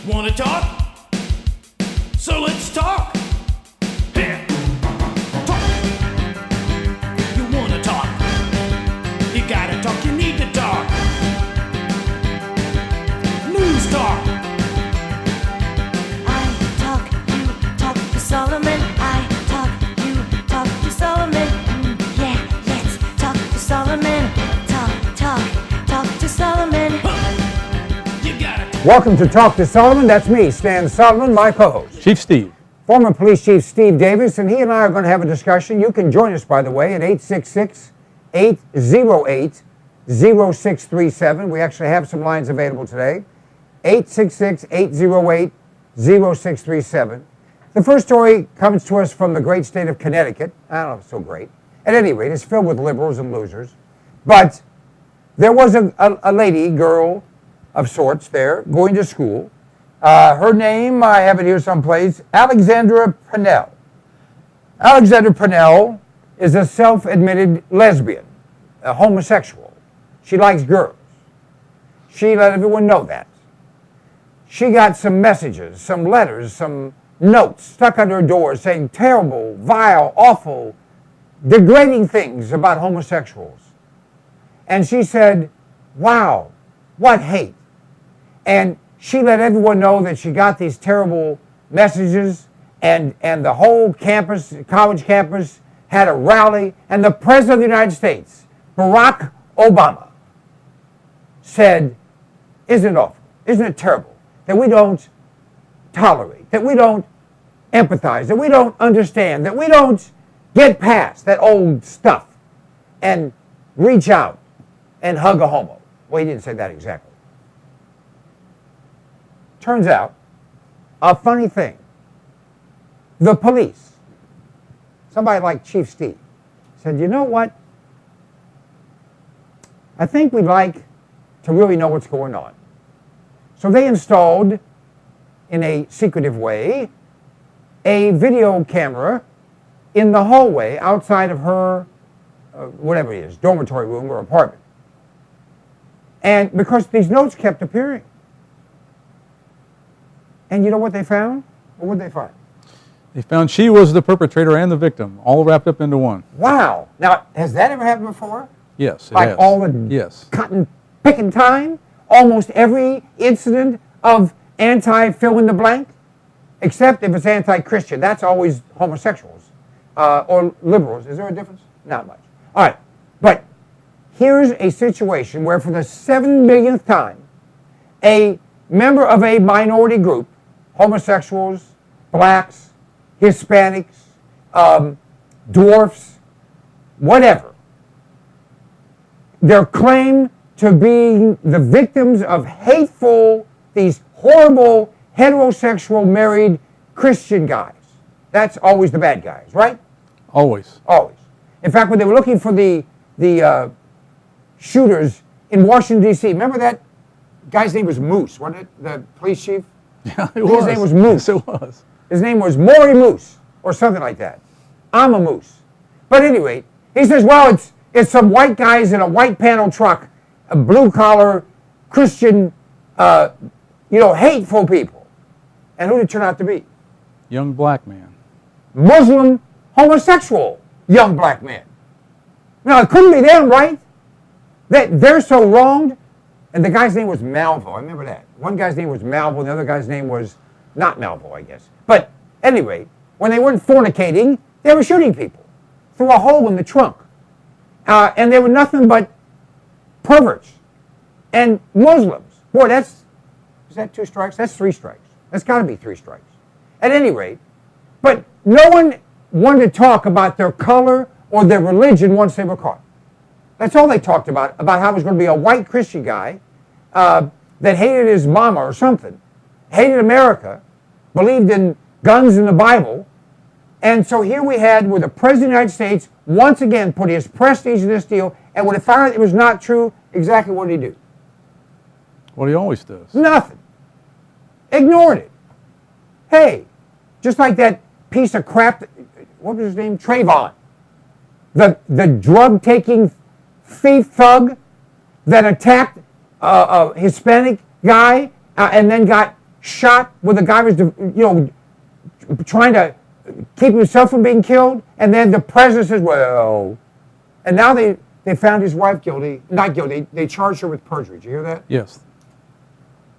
Wanna talk? So let's talk. Yeah. Talk. You wanna talk? You gotta talk, you need to talk. News talk. I talk, you talk to Solomon. I talk, you talk to Solomon. Yeah, let's talk to Solomon. Talk to Solomon. You gotta talk. Welcome to Talk to Solomon. That's me, Stan Solomon, my co-host. Chief Steve. Former Police Chief Steve Davis, and he and I are going to have a discussion. You can join us, by the way, at 866-808-0637. We actually have some lines available today. 866-808-0637. The first story comes to us from the great state of Connecticut. I don't know if it's so great. At any rate, it's filled with liberals and losers. But there was a lady, girl of sorts there, going to school. Her name, I have it here someplace, Alexandra Pennell. Alexandra Pennell is a self-admitted lesbian, a homosexual. She likes girls. She let everyone know that. She got some messages, some letters, some notes stuck on her door saying terrible, vile, awful, degrading things about homosexuals. And she said, wow, what hate. And she let everyone know that she got these terrible messages, and the whole campus, college campus, had a rally, and the President of the United States, Barack Obama, said, isn't it awful, isn't it terrible that we don't tolerate, that we don't empathize, that we don't understand, that we don't get past that old stuff and reach out and hug a homo. Well, he didn't say that exactly. Turns out, a funny thing, the police, somebody like Chief Steve, said, you know what? I think we'd like to really know what's going on. So they installed, in a secretive way, a video camera in the hallway outside of her, whatever it is, dormitory room or apartment. And because these notes kept appearing. And you know what they found? What would they find? They found she was the perpetrator and the victim, all wrapped up into one. Wow. Now, has that ever happened before? Yes, it Like has. all the Yes. cotton picking time? Almost every incident of anti-fill in the blank? Except if it's anti-Christian. That's always homosexuals or liberals. Is there a difference? Not much. All right. But here's a situation where for the 7 millionth time, a member of a minority group, homosexuals, blacks, Hispanics, dwarfs, whatever, their claim to be the victims of hateful, these horrible, heterosexual, married Christian guys. That's always the bad guys, right? Always. Always. In fact, when they were looking for the shooters in Washington, D.C., remember that guy's name was Moose, wasn't it? The police chief? Yeah, it I think was. his name was Moose. Yes, it was. His name was Maury Moose, or something like that. I'm a moose. But at any rate, he says, well, it's some white guys in a white panel truck, a blue-collar, Christian, hateful people. And who did it turn out to be? Young black man. Muslim, homosexual, young black man. Now, it couldn't be them, right? They're so wronged. And the guy's name was Malvo. I remember that. One guy's name was Malvo, and the other guy's name was not Malvo, I guess. But anyway, when they weren't fornicating, they were shooting people through a hole in the trunk. And they were nothing but perverts and Muslims. Boy, is that 2 strikes? That's 3 strikes. That's got to be 3 strikes. At any rate, but no one wanted to talk about their color or their religion once they were caught. That's all they talked about how it was going to be a white Christian guy that hated his mama or something, hated America, believed in guns and the Bible. And so here we had where the President of the United States once again put his prestige in this deal, and when it found out it was not true, exactly what did he do? What he always does. Nothing. Ignored it. Hey, just like that piece of crap, what was his name? Trayvon. The drug-taking thief thug that attacked a Hispanic guy and then got shot where the guy was, trying to keep himself from being killed, and then the president says, well, and now they found his wife guilty, not guilty, they charged her with perjury. Did you hear that? Yes.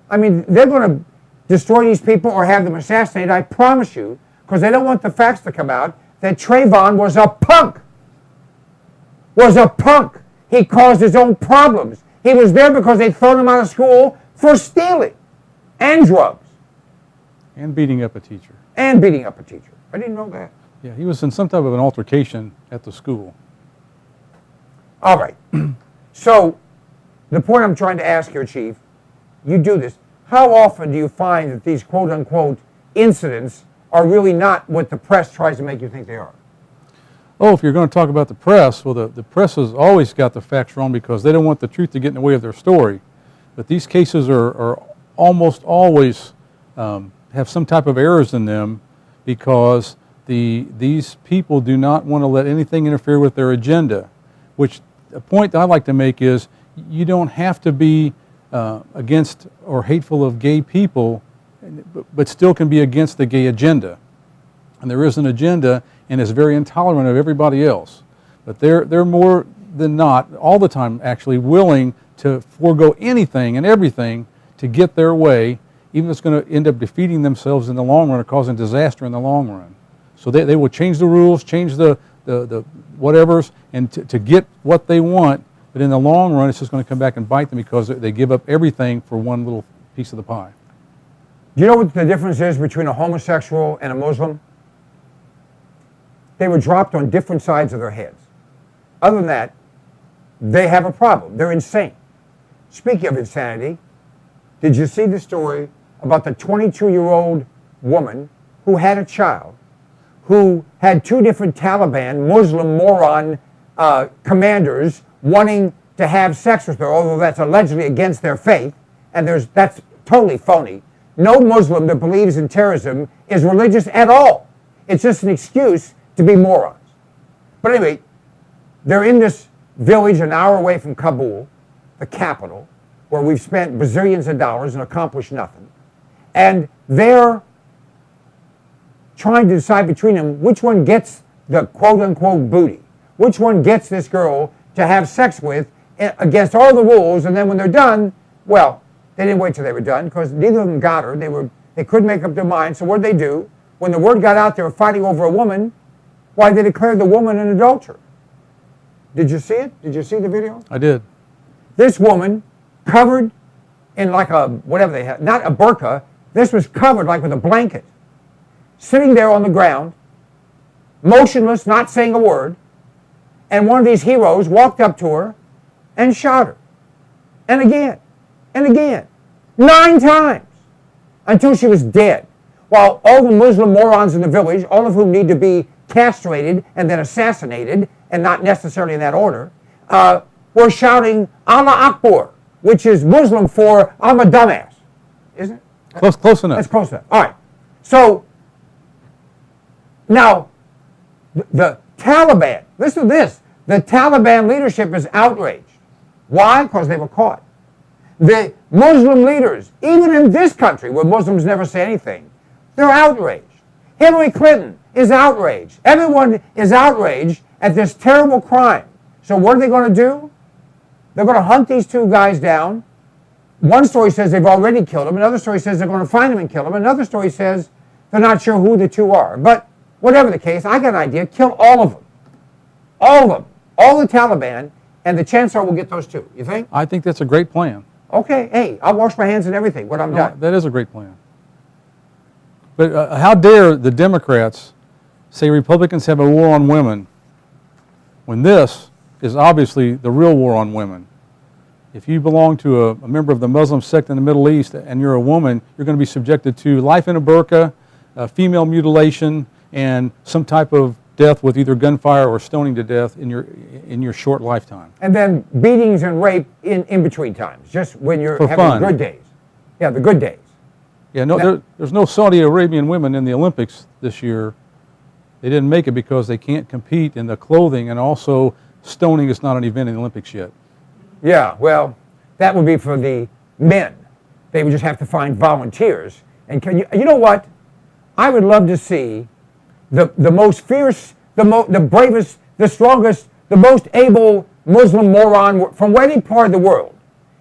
I mean, they're going to destroy these people or have them assassinated, I promise you, because they don't want the facts to come out that Trayvon was a punk. Was a punk. He caused his own problems. He was there because they'd thrown him out of school for stealing and drugs. And beating up a teacher. And beating up a teacher. I didn't know that. Yeah, he was in some type of an altercation at the school. All right. So, the point I'm trying to ask here, Chief, you do this. How often do you find that these quote-unquote incidents are really not what the press tries to make you think they are? Oh, if you're going to talk about the press, well, the press has always got the facts wrong because they don't want the truth to get in the way of their story. But these cases are almost always have some type of errors in them because these people do not want to let anything interfere with their agenda, which a point that I like to make is you don't have to be against or hateful of gay people, but still can be against the gay agenda. And there is an agenda, and is very intolerant of everybody else. But they're more than not, all the time actually, willing to forego anything and everything to get their way, even if it's going to end up defeating themselves in the long run or causing disaster in the long run. So they will change the rules, change the whatevers, and to get what they want, but in the long run it's just going to come back and bite them because they give up everything for one little piece of the pie. Do you know what the difference is between a homosexual and a Muslim? They were dropped on different sides of their heads. Other than that, they have a problem. They're insane. Speaking of insanity, did you see the story about the 22-year-old woman who had a child who had two different Taliban Muslim moron commanders wanting to have sex with her, although that's allegedly against their faith, and that's totally phony. No Muslim that believes in terrorism is religious at all. It's just an excuse to be morons. But anyway, they're in this village an hour away from Kabul, the capital, where we've spent bazillions of dollars and accomplished nothing. And they're trying to decide between them which one gets the quote-unquote booty, which one gets this girl to have sex with against all the rules, and then when they're done, well, they didn't wait till they were done because neither of them got her. They couldn't make up their mind, so what did they do? When the word got out they were fighting over a woman, why, they declared the woman an adulterer. Did you see it? Did you see the video? I did. This woman, covered in like a, whatever they had, not a burqa, this was covered like with a blanket, sitting there on the ground, motionless, not saying a word, and one of these heroes walked up to her and shot her. And again, and again, 9 times, until she was dead. While all the Muslim morons in the village, all of whom need to be castrated and then assassinated, and not necessarily in that order, were shouting Allah Akbar, which is Muslim for I'm a dumbass. Isn't it? Close enough. That's close enough. All right. So, now, the Taliban, listen to this, the Taliban leadership is outraged. Why? Because they were caught. The Muslim leaders, even in this country where Muslims never say anything, they're outraged. Hillary Clinton is outraged. Everyone is outraged at this terrible crime. So what are they going to do? They're going to hunt these two guys down. One story says they've already killed them. Another story says they're going to find them and kill them. Another story says they're not sure who the two are. But whatever the case, I got an idea. Kill all of them. All of them. All the Taliban, and the chances are we'll get those two. You think? I think that's a great plan. Okay. Hey, I'll wash my hands and everything when I'm done. That is a great plan. But how dare the Democrats say Republicans have a war on women when this is obviously the real war on women. If you belong to a member of the Muslim sect in the Middle East and you're a woman, you're going to be subjected to life in a burqa, female mutilation, and some type of death with either gunfire or stoning to death in your short lifetime. And then beatings and rape in between times, just when you're For having fun. good days. Yeah, the good days. Yeah, no, there's no Saudi Arabian women in the Olympics this year. They didn't make it because they can't compete in the clothing, and also stoning is not an event in the Olympics yet. Yeah, well, that would be for the men. They would just have to find volunteers And you know what? I would love to see the most fierce, the bravest, the strongest, the most able Muslim moron from any part of the world,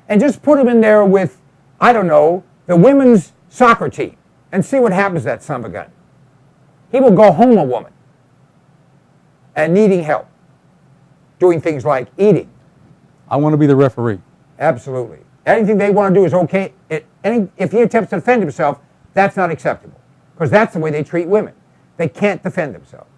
and just put him in there with, I don't know, the women's soccer team, and see what happens to that son of a gun. He will go home a woman and needing help, doing things like eating. I want to be the referee. Absolutely. Anything they want to do is okay. If he attempts to defend himself, that's not acceptable, because that's the way they treat women. They can't defend themselves.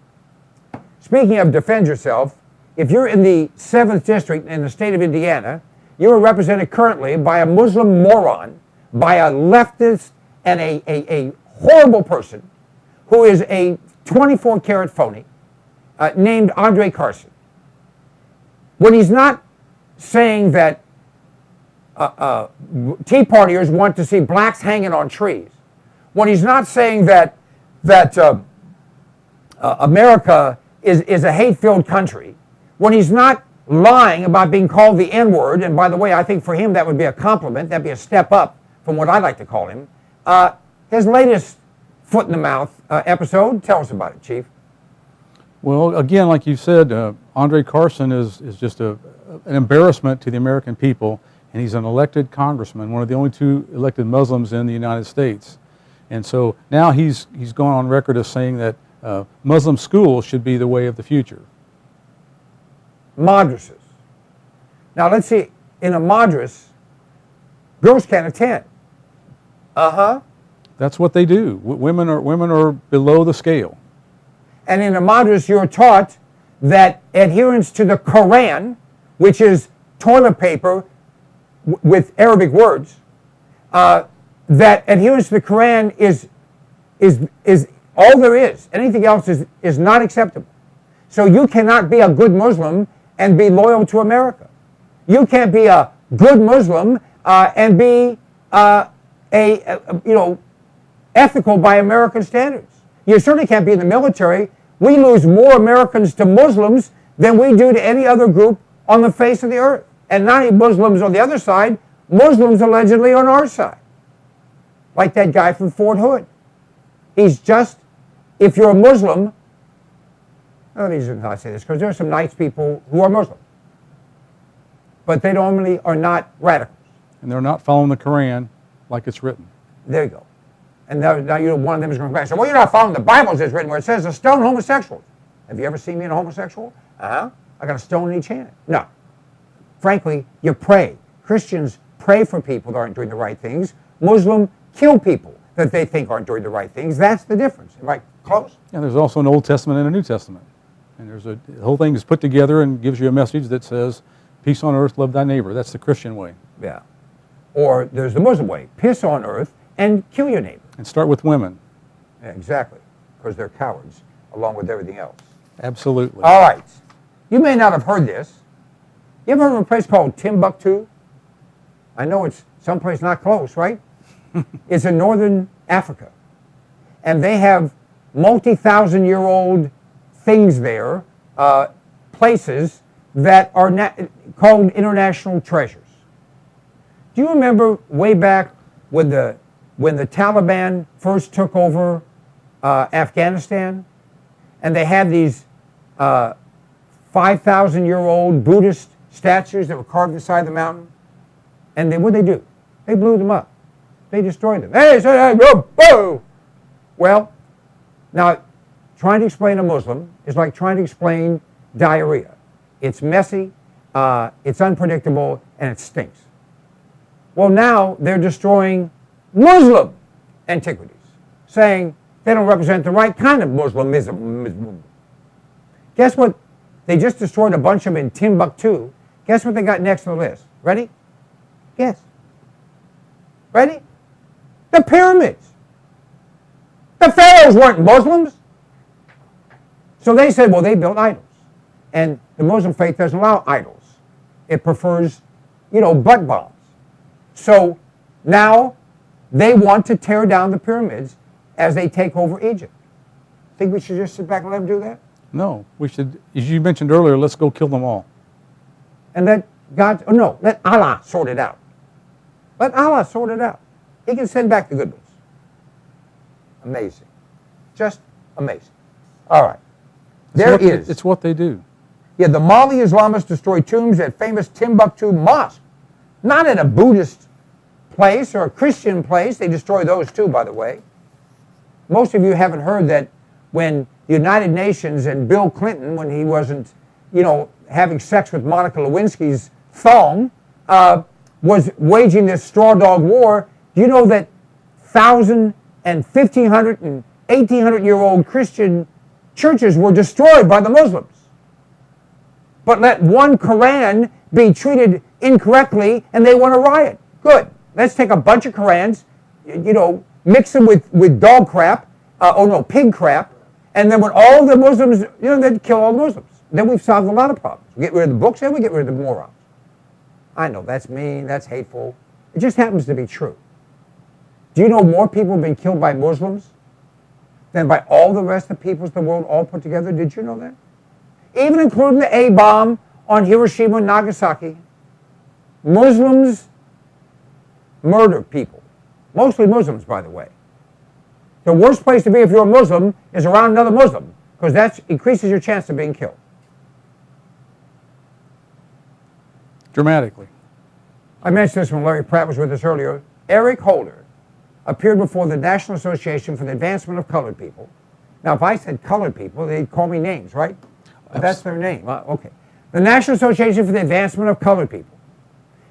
Speaking of defend yourself, if you're in the 7th District in the state of Indiana, you are represented currently by a Muslim moron, by a leftist and a horrible person who is a 24-karat phony named Andre Carson. When he's not saying that Tea Partiers want to see blacks hanging on trees, when he's not saying that America is a hate-filled country, when he's not lying about being called the N-word, and by the way, I think for him that would be a compliment, that'd be a step up from what I like to call him, his latest foot-in-the-mouth episode, tell us about it, Chief. Well, again, like you said, Andre Carson is just an embarrassment to the American people, and he's an elected congressman, one of the only 2 elected Muslims in the United States. And so now he's gone on record as saying that Muslim schools should be the way of the future. Madrasas. Now let's see, in a madras, girls can't attend. That's what they do. Women are below the scale. And in a madras, you're taught that adherence to the Quran, which is toilet paper with Arabic words, that adherence to the Quran is all there is. Anything else is not acceptable. So you cannot be a good Muslim and be loyal to America. You can't be a good Muslim and be ethical by American standards. You certainly can't be in the military. We lose more Americans to Muslims than we do to any other group on the face of the earth. And not only Muslims on the other side, Muslims allegedly on our side. Like that guy from Fort Hood. He's just, if you're a Muslim, let me just not say this, because there are some nice people who are Muslim. But they normally are not radicals. And they're not following the Quran like it's written. There you go. And now one of them is going to say, well, you're not following the Bible as it's written, where it says to stone homosexuals. Have you ever seen me in a homosexual? I got a stone in each hand. No. Frankly, you pray. Christians pray for people that aren't doing the right things. Muslims kill people that they think aren't doing the right things. That's the difference. Am I close? And there's also an Old Testament and a New Testament. And the whole thing is put together and gives you a message that says, peace on earth, love thy neighbor. That's the Christian way. Yeah. Or there's the Muslim way. Piss on earth and kill your neighbor. And start with women. Yeah, exactly. Because they're cowards, along with everything else. Absolutely. All right. You may not have heard this. You ever heard of a place called Timbuktu? I know it's someplace not close, right? It's in northern Africa. And they have multi-thousand-year-old things there, places that are called international treasures. Do you remember way back when the Taliban first took over Afghanistan, and they had these 5,000-year-old Buddhist statues that were carved inside the mountain? And what did they do? They blew them up. They destroyed them. Hey, whoa! Well, now, trying to explain a Muslim is like trying to explain diarrhea. It's messy, it's unpredictable, and it stinks. Well, now they're destroying Muslim antiquities, saying they don't represent the right kind of Muslimism. Guess what? They just destroyed a bunch of them in Timbuktu. Guess what they got next on the list? Ready? Guess. Ready? The pyramids. The pharaohs weren't Muslims. So they said, well, they built idols. And the Muslim faith doesn't allow idols. It prefers, butt bombs. So now they want to tear down the pyramids as they take over Egypt. Think we should just sit back and let them do that? No, we should, as you mentioned earlier, let's go kill them all. And let Allah sort it out. Let Allah sort it out. He can send back the good ones. Amazing. Just amazing. All right. There is. It's what they do. Yeah, the Mali Islamists destroyed tombs at famous Timbuktu Mosque. Not at a Buddhist place or a Christian place. They destroy those too, by the way. Most of you haven't heard that when the United Nations and Bill Clinton, when he wasn't, having sex with Monica Lewinsky's thong, was waging this straw dog war. Do you know that 1,000 and 1,500 and 1,800-year-old Christian churches were destroyed by the Muslims? But let one Quran be treated incorrectly and they want to riot. Good. Let's take a bunch of Qurans, mix them with dog crap, pig crap, and then when all the Muslims, they'd kill all the Muslims. Then we've solved a lot of problems. We get rid of the books and we get rid of the morons. I know, that's mean, that's hateful. It just happens to be true. Do you know more people have been killed by Muslims than by all the rest of the peoples of the world all put together? Did you know that? Even including the A-bomb on Hiroshima and Nagasaki. Muslims murder people. Mostly Muslims, by the way. The worst place to be if you're a Muslim is around another Muslim, because that increases your chance of being killed. Dramatically. I mentioned this when Larry Pratt was with us earlier. Eric Holder appeared before the National Association for the Advancement of Colored People. Now, if I said colored people, they'd call me names, right? But that's their name. Okay. The National Association for the Advancement of Colored People.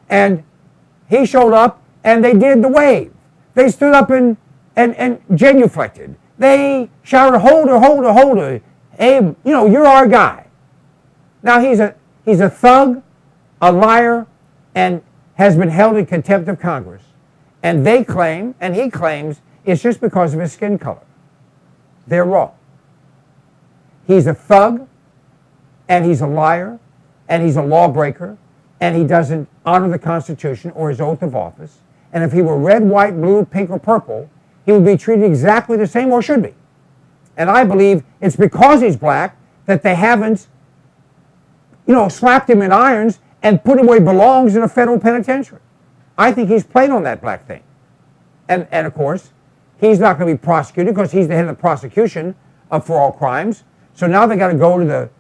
And he showed up, and they did the wave. They stood up and genuflected. They shouted, Holder, Holder, Holder. Abe, you're our guy. Now, he's a thug, a liar, and has been held in contempt of Congress. And they claim, and he claims, it's just because of his skin color. They're wrong. He's a thug, and he's a liar, and he's a lawbreaker, and he doesn't honor the Constitution or his oath of office. And if he were red, white, blue, pink, or purple, he would be treated exactly the same, or should be. And I believe it's because he's black that they haven't, slapped him in irons and put him where he belongs in a federal penitentiary. I think he's played on that black thing. And of course, he's not going to be prosecuted because he's the head of the prosecution for all crimes. So now they got to go to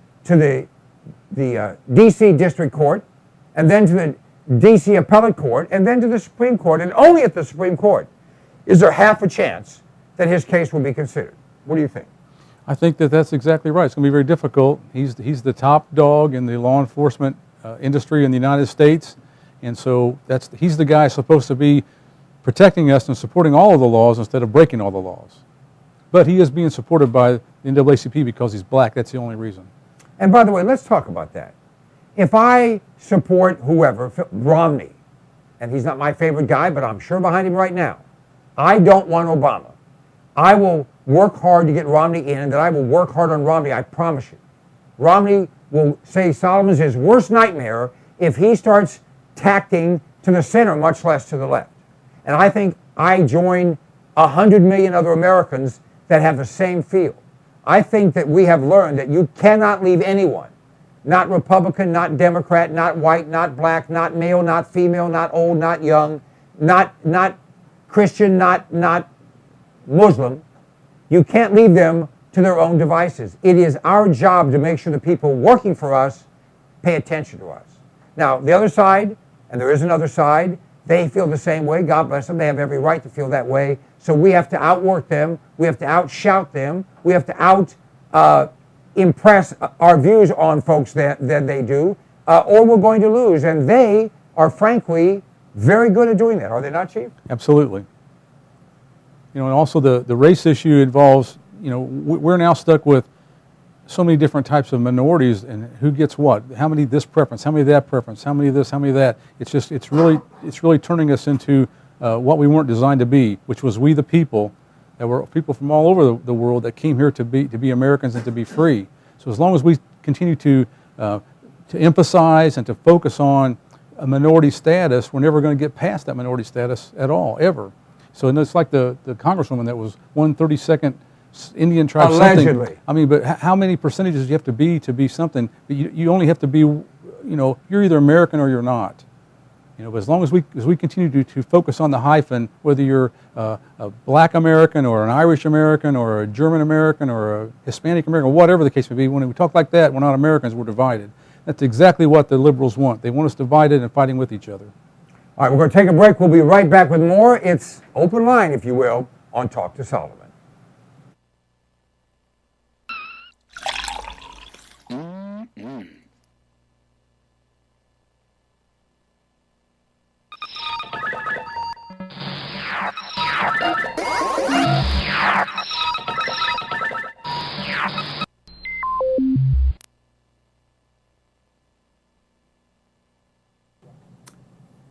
the D.C. District Court, and then to the D.C. Appellate Court, and then to the Supreme Court. And only at the Supreme Court is there half a chance that his case will be considered. What do you think? I think that's exactly right. It's going to be very difficult. He's the top dog in the law enforcement industry in the United States, and so he's the guy supposed to be protecting us and supporting all of the laws instead of breaking all the laws. But he is being supported by the NAACP because he's black. That's the only reason. And by the way, let's talk about that. If I support whoever, Romney, and he's not my favorite guy, but I'm sure behind him right now, I don't want Obama. I will work hard to get Romney in, and that I will work hard on Romney, I promise you. Romney will say Solomon's his worst nightmare if he starts tacting to the center, much less to the left. And I think I join 100 million other Americans that have the same feel. I think that we have learned that you cannot leave anyone, not Republican, not Democrat, not white, not black, not male, not female, not old, not young, not Christian, not Muslim. You can't leave them to their own devices. It is our job to make sure the people working for us pay attention to us. Now, the other side, and there is another side, they feel the same way. God bless them. They have every right to feel that way. So we have to outwork them. We have to outshout them. We have to impress our views on folks than they do, or we're going to lose. And they are, frankly, very good at doing that. Are they not, Chief? Absolutely. And also the race issue involves, we're now stuck with so many different types of minorities and who gets what, how many this preference, how many that preference, how many this, how many that. It's really turning us into what we weren't designed to be, which was we the people, that were people from all over the world that came here to be Americans and to be free. So as long as we continue to emphasize and to focus on a minority status, we're never going to get past that minority status at all, ever. So it's like the congresswoman that was 1/32nd Indian tribe. Allegedly. Something. I mean, but how many percentages do you have to be something? But you only have to be, you're either American or you're not. But as long as we continue to focus on the hyphen, whether you're a Black American or an Irish American or a German American or a Hispanic American, whatever the case may be, when we talk like that, we're not Americans, we're divided. That's exactly what the liberals want. They want us divided and fighting with each other. All right, we're going to take a break. We'll be right back with more. It's open line, if you will, on Talk to Solomon.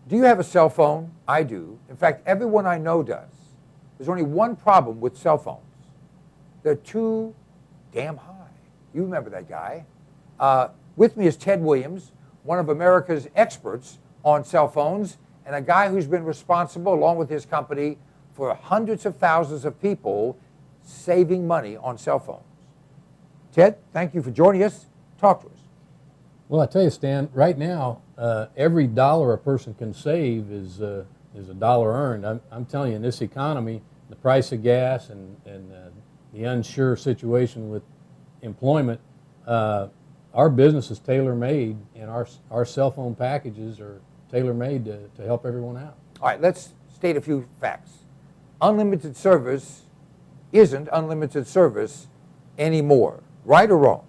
Do you have a cell phone? I do. In fact, everyone I know does. There's only one problem with cell phones. They're too damn high. You remember that guy. With me is Ted Williams, one of America's experts on cell phones, and a guy who's been responsible, along with his company, for hundreds of thousands of people saving money on cell phones. Ted, thank you for joining us. Talk to us. Well, I tell you, Stan, right now, every dollar a person can save is a dollar earned. I'm telling you, in this economy, the price of gas and the unsure situation with employment, our business is tailor-made, and our cell phone packages are tailor-made to help everyone out. All right, let's state a few facts. Unlimited service isn't unlimited service anymore, right or wrong?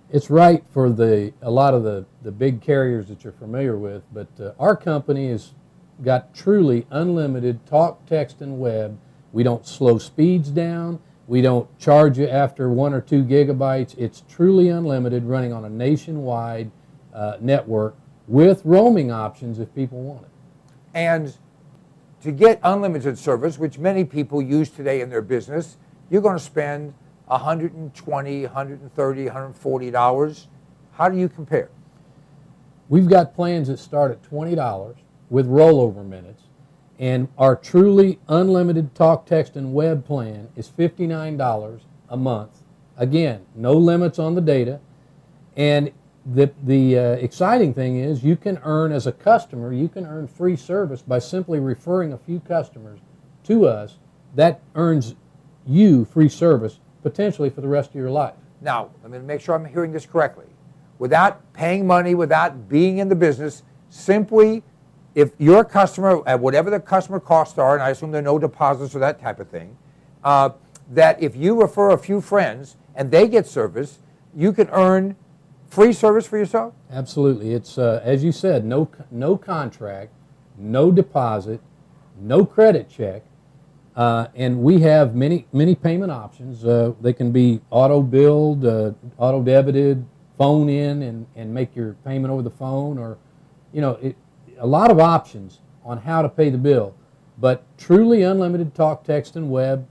It's right for a lot of the big carriers that you're familiar with, but our company has got truly unlimited talk, text, and web. We don't slow speeds down. We don't charge you after 1 or 2 gigabytes. It's truly unlimited, running on a nationwide network with roaming options if people want it. And to get unlimited service, which many people use today in their business, you're going to spend $120, $130, $140. How do you compare? We've got plans that start at $20 with rollover minutes, and our truly unlimited talk, text, and web plan is $59 a month. Again, no limits on the data, and the exciting thing is you can earn, as a customer, you can earn free service by simply referring a few customers to us. That earns you free service potentially for the rest of your life. Now, let me make sure I'm hearing this correctly. Without paying money, without being in the business, simply, if you're a customer, at whatever the customer costs are, and I assume there are no deposits or that type of thing, that if you refer a few friends and they get service, you can earn free service for yourself? Absolutely. It's, as you said, no contract, no deposit, no credit check. And we have many payment options. They can be auto-billed, auto-debited, phone in and make your payment over the phone, or, a lot of options on how to pay the bill. But truly unlimited talk, text, and web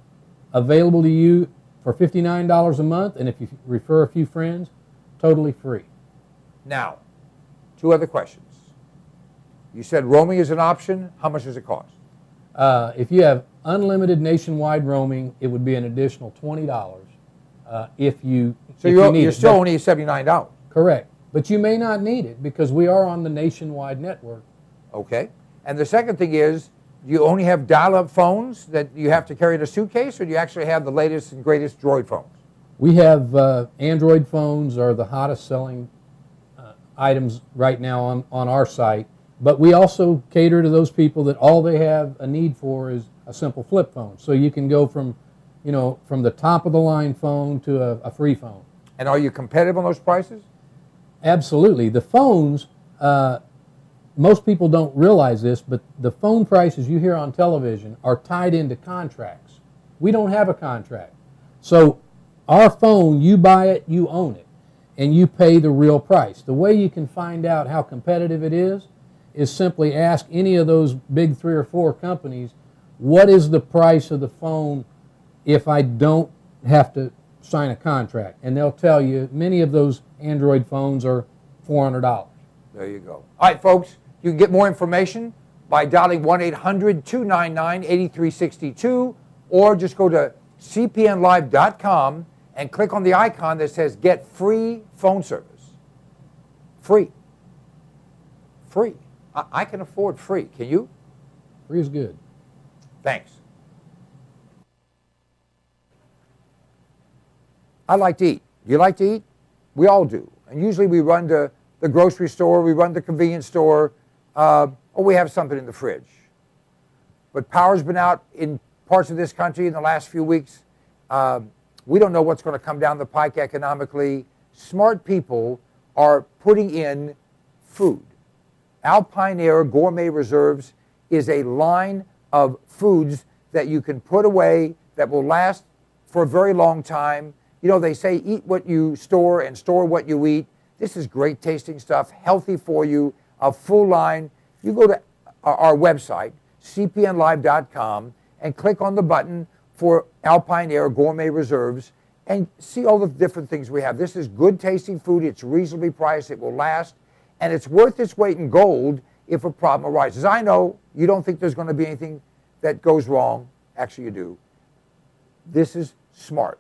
available to you for $59 a month, and if you refer a few friends, totally free. Now, 2 other questions. You said roaming is an option. How much does it cost? If you have unlimited nationwide roaming, it would be an additional $20 if you So you're still only $79. Correct. But you may not need it because we are on the nationwide network. Okay. And the second thing is, do you only have dial-up phones that you have to carry in a suitcase, or do you actually have the latest and greatest Droid phones? We have Android phones are the hottest selling items right now on our site. But we also cater to those people that all they have a need for is a simple flip phone. So you can go from the top of the line phone to a free phone. And are you competitive on those prices? Absolutely. The phones, most people don't realize this, but the phone prices you hear on television are tied into contracts. We don't have a contract. So our phone, you buy it, you own it, and you pay the real price. The way you can find out how competitive it is simply ask any of those big 3 or 4 companies, what is the price of the phone if I don't have to sign a contract? And they'll tell you many of those Android phones are $400. There you go. All right, folks, you can get more information by dialing 1-800-299-8362, or just go to cpnlive.com and click on the icon that says Get Free Phone Service. Free. Free. I can afford free. Can you? Free is good. Thanks. I like to eat. Do you like to eat? We all do. And usually we run to the grocery store, we run to the convenience store, or we have something in the fridge. But power's been out in parts of this country in the last few weeks. We don't know what's going to come down the pike economically. Smart people are putting in food. Alpine Air Gourmet Reserves is a line of foods that you can put away that will last for a very long time. You know, they say eat what you store and store what you eat. This is great tasting stuff, healthy for you, a full line. You go to our website, cpnlive.com, and click on the button for Alpine Air Gourmet Reserves and see all the different things we have. This is good tasting food. It's reasonably priced. It will last. And it's worth its weight in gold if a problem arises. I know you don't think there's going to be anything that goes wrong. Actually, you do. This is smart.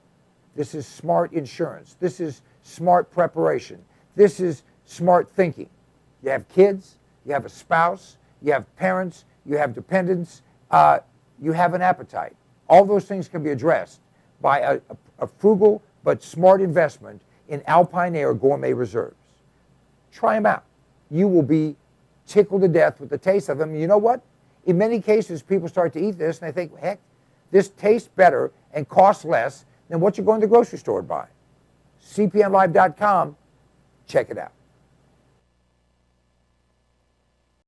This is smart insurance. This is smart preparation. This is smart thinking. You have kids, you have a spouse, you have parents, you have dependents, you have an appetite. All those things can be addressed by a frugal but smart investment in Alpine Air Gourmet Reserves. Try them out. You will be tickled to death with the taste of them. You know what? In many cases, people start to eat this and they think, heck, this tastes better and costs less than what you're going to the grocery store to buy. cpnlive.com, check it out.